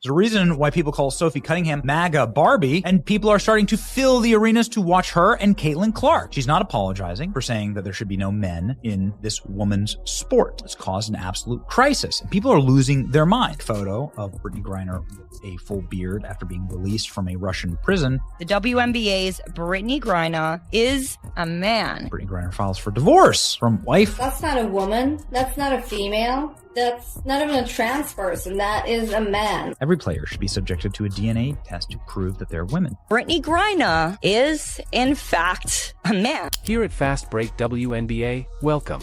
There's a reason why people call Sophie Cunningham MAGA Barbie, and people are starting to fill the arenas to watch her and Caitlin Clark. She's not apologizing for saying that there should be no men in this woman's sport. It's caused an absolute crisis, and people are losing their mind. Photo of Brittney Griner with a full beard after being released from a Russian prison. The WNBA's Brittney Griner is a man. Brittney Griner files for divorce from wife. That's not a woman. That's not a female. That's not even a trans person. That is a man. Every player should be subjected to a DNA test to prove that they're women. Brittney Griner is, in fact, a man. Here at Fast Break WNBA, welcome.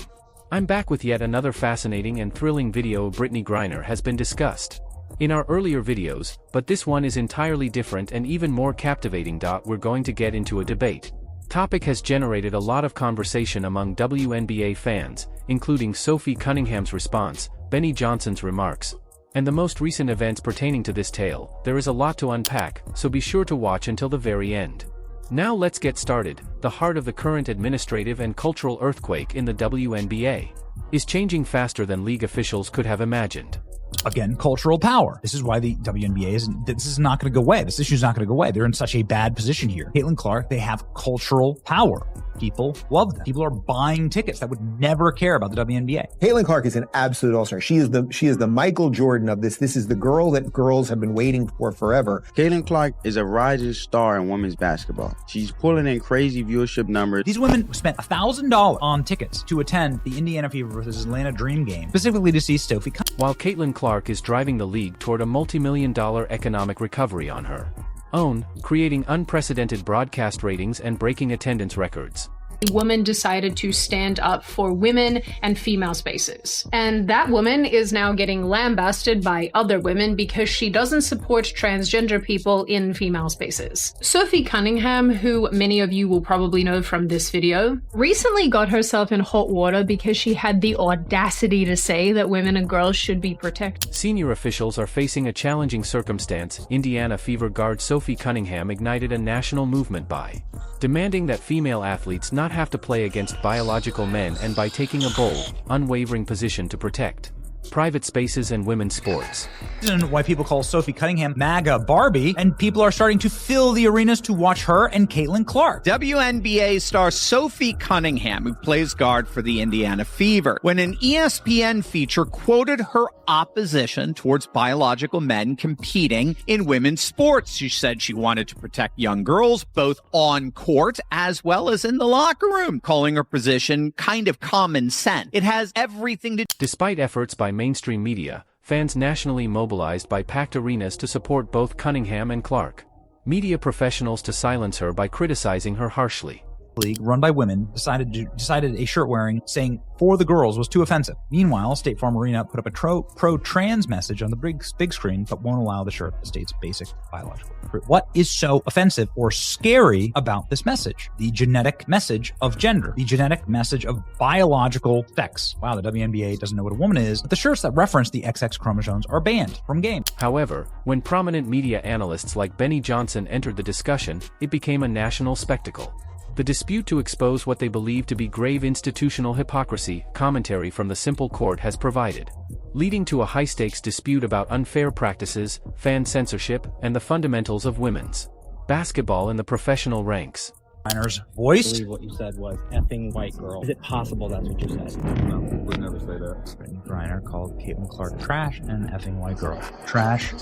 I'm back with yet another fascinating and thrilling video of Brittney Griner has been discussed in our earlier videos, but this one is entirely different and even more captivating. We're going to get into a debate. Topic has generated a lot of conversation among WNBA fans, including Sophie Cunningham's response, Benny Johnson's remarks, and the most recent events pertaining to this tale. There is a lot to unpack, so be sure to watch until the very end. Now let's get started. The heart of the current administrative and cultural earthquake in the WNBA is changing faster than league officials could have imagined. Again, cultural power. This is why the WNBA this is not going to go away. This issue is not going to go away. They're in such a bad position here. Caitlin Clark, they have cultural power. People love them. People are buying tickets that would never care about the WNBA. Caitlin Clark is an absolute all-star. She is the Michael Jordan of this. This is the girl that girls have been waiting for forever. Caitlin Clark is a rising star in women's basketball. She's pulling in crazy viewership numbers. These women spent $1,000 on tickets to attend the Indiana Fever versus Atlanta Dream game, specifically to see Sophie Cunningham. While Caitlin Clark is driving the league toward a multi-million-dollar economic recovery on her own, creating unprecedented broadcast ratings and breaking attendance records. A woman decided to stand up for women and female spaces. And that woman is now getting lambasted by other women because she doesn't support transgender people in female spaces. Sophie Cunningham, who many of you will probably know from this video, recently got herself in hot water because she had the audacity to say that women and girls should be protected. Senior officials are facing a challenging circumstance. Indiana Fever guard Sophie Cunningham ignited a national movement by demanding that female athletes not have to play against biological men and by taking a bold, unwavering position to protect private spaces and women's sports. Reason why people call Sophie Cunningham MAGA Barbie, and people are starting to fill the arenas to watch her and Caitlin Clark. WNBA star Sophie Cunningham, who plays guard for the Indiana Fever, when an ESPN feature quoted her opposition towards biological men competing in women's sports. She said she wanted to protect young girls both on court as well as in the locker room, calling her position kind of common sense. It has everything to... Despite efforts by mainstream media, fans nationally mobilized by packed arenas to support both Cunningham and Clark. Media professionals to silence her by criticizing her harshly. League run by women decided a shirt wearing saying "for the girls" was too offensive. Meanwhile, State Farm Arena put up a pro-trans message on the big screen, but won't allow the shirt that states basic biological. What is so offensive or scary about this message? The genetic message of gender, the genetic message of biological sex. Wow, the WNBA doesn't know what a woman is, but the shirts that reference the XX chromosomes are banned from games. However, when prominent media analysts like Benny Johnson entered the discussion, it became a national spectacle. The dispute to expose what they believe to be grave institutional hypocrisy, commentary from the Simple Court has provided, leading to a high-stakes dispute about unfair practices, fan censorship, and the fundamentals of women's basketball in the professional ranks. Griner's voice. I believe what you said was effing white girl. Is it possible that's what you said? No, would never say that. Brittney Griner called Caitlin Clark trash and effing white girl. Trash,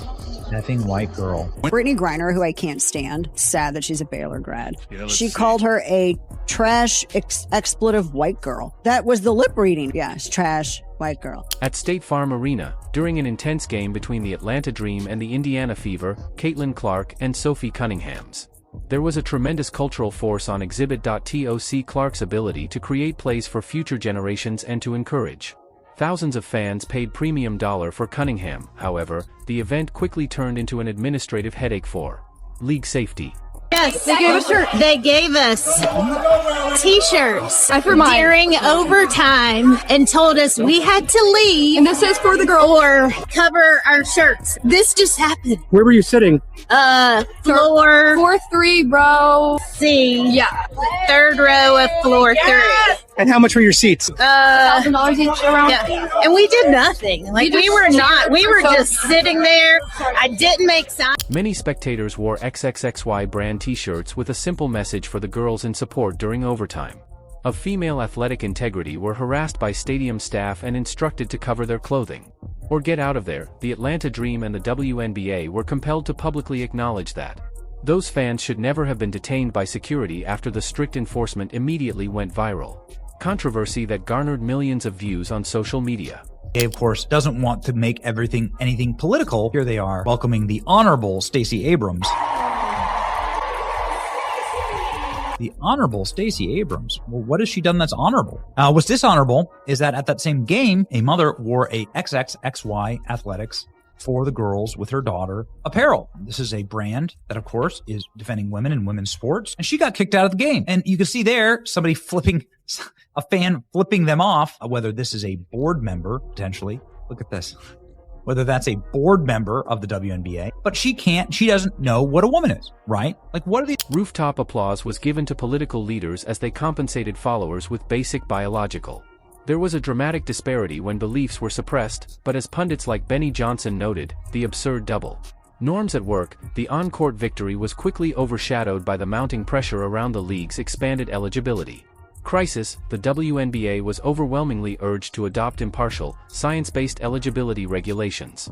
effing white girl. Brittney Griner, who I can't stand, sad that she's a Baylor grad. Yeah, she called her a trash, expletive white girl. That was the lip reading. Yeah, it's trash, white girl. At State Farm Arena, during an intense game between the Atlanta Dream and the Indiana Fever, Caitlin Clark and Sophie Cunningham's. There was a tremendous cultural force on exhibit. Sophie Clark's ability to create plays for future generations and to encourage thousands of fans paid premium dollar for Cunningham. However, the event quickly turned into an administrative headache for league safety. Yes, they gave us t-shirts during overtime and told us we had to leave. And this is for the girl. Or cover our shirts. This just happened. Where were you sitting? Floor 4-3, bro. C. Yeah. Third row of floor 3. And how much were your seats? $1,000 each around. Yeah. And we did nothing. Like we were just sitting there. I didn't make signs. Many spectators wore XXXY brand t-shirts with a simple message for the girls in support during overtime. Of female athletic integrity were harassed by stadium staff and instructed to cover their clothing. Or get out of there. The Atlanta Dream and the WNBA were compelled to publicly acknowledge that. Those fans should never have been detained by security after the strict enforcement immediately went viral. Controversy that garnered millions of views on social media. He, of course, doesn't want to make anything political. Here they are welcoming the Honorable Stacey Abrams. The Honorable Stacey Abrams. Well, what has she done that's honorable? What's dishonorable is that at that same game, a mother wore a XXXY Athletics for the girls with her daughter apparel. This is a brand that, of course, is defending women in women's sports. And she got kicked out of the game. And you can see there, a fan flipping them off, whether this is a board member, potentially. Look at this. Whether that's a board member of the WNBA, but she doesn't know what a woman is, right? Like, what are these? Rooftop applause was given to political leaders as they compensated followers with basic biological. There was a dramatic disparity when beliefs were suppressed, but as pundits like Benny Johnson noted, the absurd double norms at work, the on-court victory was quickly overshadowed by the mounting pressure around the league's expanded eligibility crisis. The WNBA was overwhelmingly urged to adopt impartial, science-based eligibility regulations.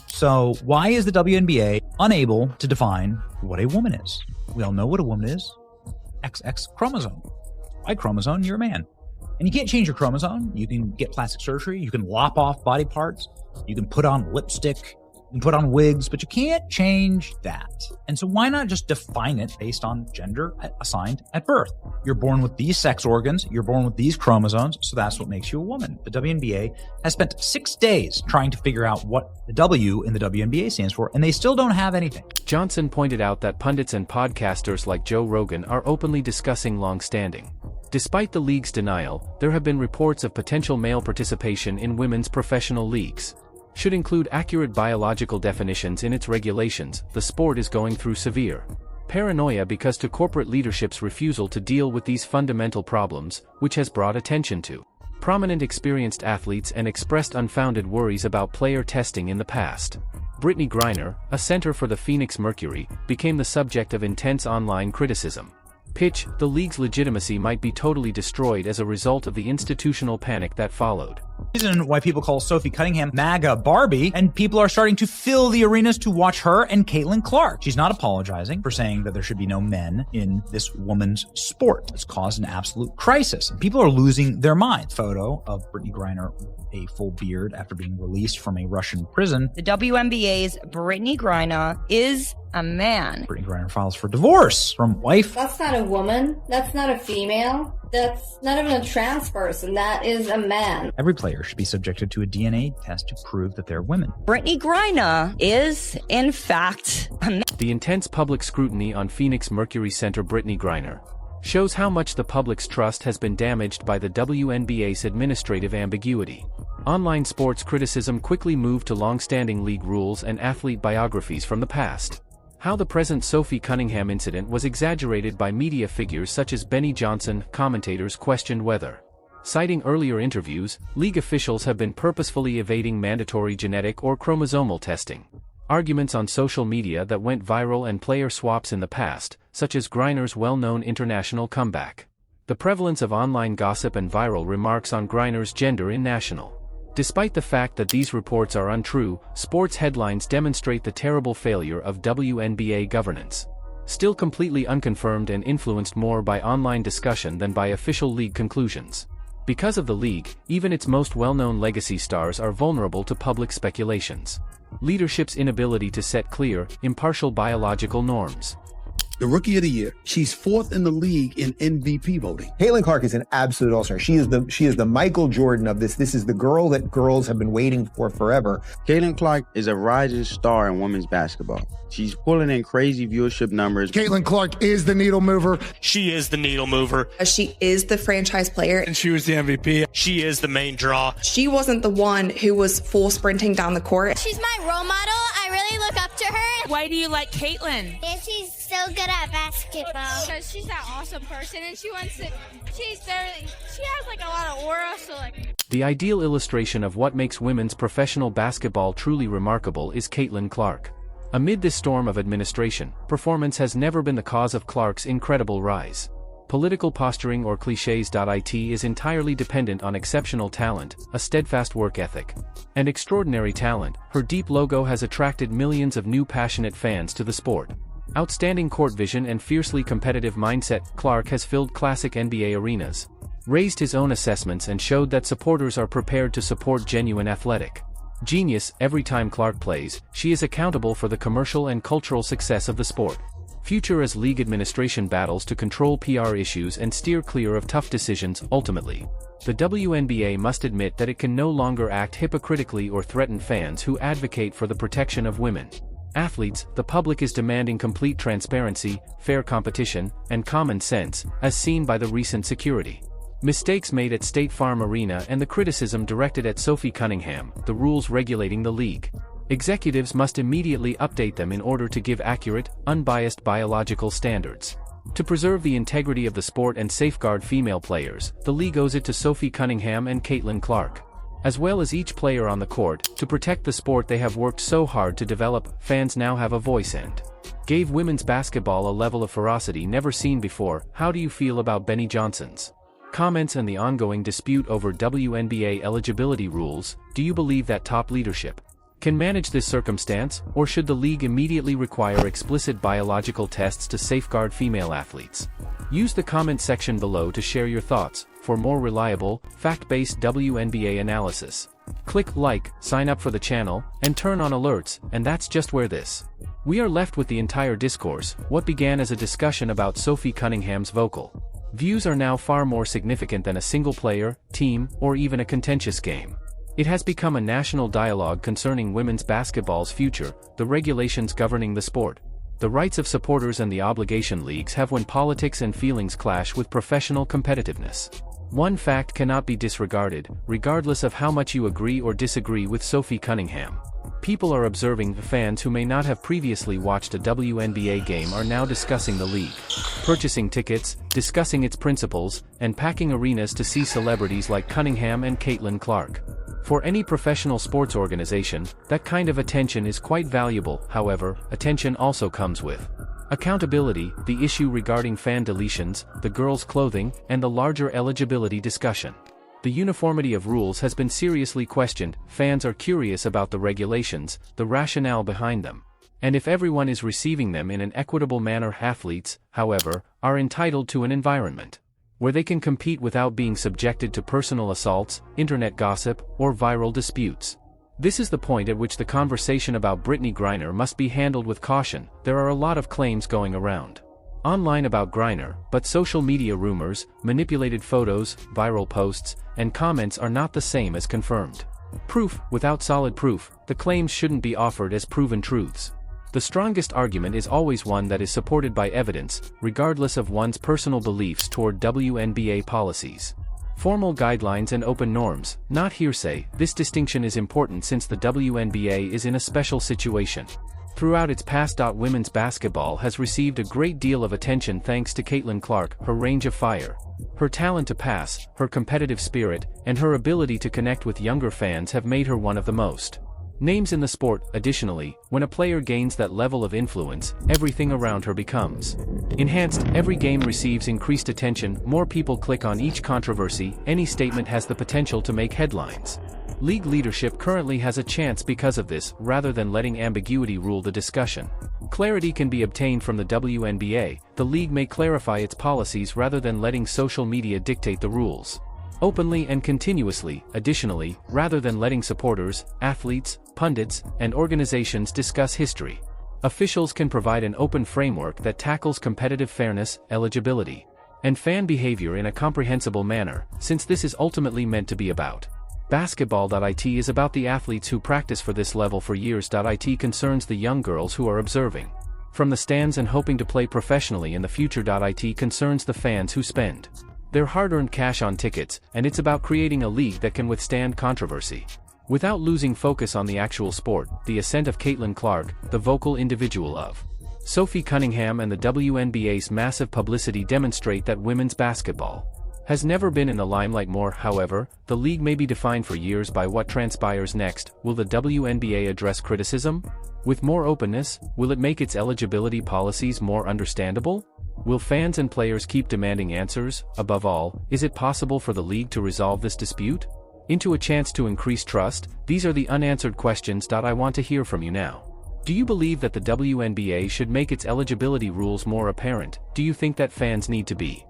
So why is the WNBA unable to define what a woman is? We all know what a woman is. XX chromosome. Y chromosome, you're a man. And you can't change your chromosome. You can get plastic surgery. You can lop off body parts. You can put on lipstick. You can put on wigs, but you can't change that. And so why not just define it based on gender assigned at birth? You're born with these sex organs. You're born with these chromosomes. So that's what makes you a woman. The WNBA has spent 6 days trying to figure out what the W in the WNBA stands for, and they still don't have anything. Johnson pointed out that pundits and podcasters like Joe Rogan are openly discussing long-standing. Despite the league's denial, there have been reports of potential male participation in women's professional leagues. Should include accurate biological definitions in its regulations, the sport is going through severe paranoia because to corporate leadership's refusal to deal with these fundamental problems, which has brought attention to prominent experienced athletes and expressed unfounded worries about player testing in the past. Brittney Griner, a center for the Phoenix Mercury, became the subject of intense online criticism. Pitch, the league's legitimacy might be totally destroyed as a result of the institutional panic that followed. Reason why people call Sophie Cunningham MAGA Barbie, and people are starting to fill the arenas to watch her and Caitlin Clark. She's not apologizing for saying that there should be no men in this woman's sport. It's caused an absolute crisis, and people are losing their minds. Photo of Brittney Griner, a full beard after being released from a Russian prison. The WNBA's Brittney Griner is a man. Brittney Griner files for divorce from wife. That's not a woman. That's not a female. That's not even a trans person. That is a man. Every player should be subjected to a DNA test to prove that they're women. Brittney Griner is, in fact, a man. The intense public scrutiny on Phoenix Mercury center Brittney Griner shows how much the public's trust has been damaged by the WNBA's administrative ambiguity. Online sports criticism quickly moved to long-standing league rules and athlete biographies from the past. How the present Sophie Cunningham incident was exaggerated by media figures such as Benny Johnson. Commentators questioned whether, citing earlier interviews, league officials have been purposefully evading mandatory genetic or chromosomal testing. Arguments on social media that went viral and player swaps in the past, such as Griner's well-known international comeback. The prevalence of online gossip and viral remarks on Griner's gender in national. Despite the fact that these reports are untrue, sports headlines demonstrate the terrible failure of WNBA governance. Still completely unconfirmed and influenced more by online discussion than by official league conclusions. Because of the league, even its most well-known legacy stars are vulnerable to public speculations. Leadership's inability to set clear, impartial biological norms. The Rookie of the Year. She's 4th in the league in MVP voting. Caitlin Clark is an absolute all-star. She is the Michael Jordan of this. This is the girl that girls have been waiting for forever. Caitlin Clark is a rising star in women's basketball. She's pulling in crazy viewership numbers. Caitlin Clark is the needle mover. She is the needle mover. She is the franchise player. And she was the MVP. She is the main draw. She wasn't the one who was full sprinting down the court. She's my role model. I really look up to her. Why do you like Caitlin? Yeah, she's so good at basketball. Because she's that awesome person, and she has like a lot of aura, so like. The ideal illustration of what makes women's professional basketball truly remarkable is Caitlin Clark. Amid this storm of administration, performance has never been the cause of Clark's incredible rise. Political posturing or cliches.it is entirely dependent on exceptional talent, a steadfast work ethic, and extraordinary talent. Her deep logo has attracted millions of new passionate fans to the sport. Outstanding court vision and fiercely competitive mindset, Clark has filled classic NBA arenas, raised his own assessments and showed that supporters are prepared to support genuine athletic genius. Every time Clark plays, she is accountable for the commercial and cultural success of the sport. Future as league administration battles to control PR issues and steer clear of tough decisions. Ultimately, the WNBA must admit that it can no longer act hypocritically or threaten fans who advocate for the protection of women. Athletes, the public is demanding complete transparency, fair competition, and common sense, as seen by the recent security mistakes made at State Farm Arena and the criticism directed at Sophie Cunningham. The rules regulating the league executives must immediately update them in order to give accurate, unbiased biological standards. To preserve the integrity of the sport and safeguard female players, the league owes it to Sophie Cunningham and Caitlin Clark, as well as each player on the court, to protect the sport they have worked so hard to develop. Fans now have a voice and gave women's basketball a level of ferocity never seen before. How do you feel about Benny Johnson's comments and the ongoing dispute over WNBA eligibility rules? Do you believe that top leadership can manage this circumstance, or should the league immediately require explicit biological tests to safeguard female athletes? Use the comment section below to share your thoughts. For more reliable, fact-based WNBA analysis, click like, sign up for the channel, and turn on alerts. And that's just where we are left with the entire discourse. What began as a discussion about Sophie Cunningham's vocal views are now far more significant than a single player, team, or even a contentious game. It has become a national dialogue concerning women's basketball's future, the regulations governing the sport, the rights of supporters, and the obligation leagues have when politics and feelings clash with professional competitiveness. One fact cannot be disregarded, regardless of how much you agree or disagree with Sophie Cunningham. People are observing. Fans who may not have previously watched a WNBA game are now discussing the league, purchasing tickets, discussing its principles, and packing arenas to see celebrities like Cunningham and Caitlin Clark. For any professional sports organization, that kind of attention is quite valuable. However, attention also comes with accountability, the issue regarding fan deletions, the girls' clothing, and the larger eligibility discussion. The uniformity of rules has been seriously questioned. Fans are curious about the regulations, the rationale behind them, and if everyone is receiving them in an equitable manner. Athletes, however, are entitled to an environment where they can compete without being subjected to personal assaults, internet gossip, or viral disputes. This is the point at which the conversation about Brittney Griner must be handled with caution. There are a lot of claims going around online about Griner, but social media rumors, manipulated photos, viral posts, and comments are not the same as confirmed proof. Without solid proof, the claims shouldn't be offered as proven truths. The strongest argument is always one that is supported by evidence, regardless of one's personal beliefs toward WNBA policies, formal guidelines, and open norms, not hearsay. This distinction is important since the WNBA is in a special situation. Throughout its past, women's basketball has received a great deal of attention thanks to Caitlin Clark. Her range of fire, her talent to pass, her competitive spirit, and her ability to connect with younger fans have made her one of the most names in the sport. Additionally, when a player gains that level of influence, everything around her becomes enhanced. Every game receives increased attention, more people click on each controversy, any statement has the potential to make headlines. League leadership currently has a chance because of this, rather than letting ambiguity rule the discussion. Clarity can be obtained from the WNBA. The league may clarify its policies rather than letting social media dictate the rules openly and continuously. Additionally, rather than letting supporters, athletes, pundits, and organizations discuss history, officials can provide an open framework that tackles competitive fairness, eligibility, and fan behavior in a comprehensible manner, since this is ultimately meant to be about basketball.it is about the athletes who practice for this level for years. It concerns the young girls who are observing from the stands and hoping to play professionally in the future. It concerns the fans who spend their hard-earned cash on tickets, and it's about creating a league that can withstand controversy. Without losing focus on the actual sport, the ascent of Caitlin Clark, the vocal individual of Sophie Cunningham, and the WNBA's massive publicity demonstrate that women's basketball has never been in the limelight more. However, the league may be defined for years by what transpires next. Will the WNBA address criticism with more openness? Will it make its eligibility policies more understandable? Will fans and players keep demanding answers? Above all, is it possible for the league to resolve this dispute into a chance to increase trust? These are the unanswered questions. I want to hear from you now. Do you believe that the WNBA should make its eligibility rules more apparent? Do you think that fans need to be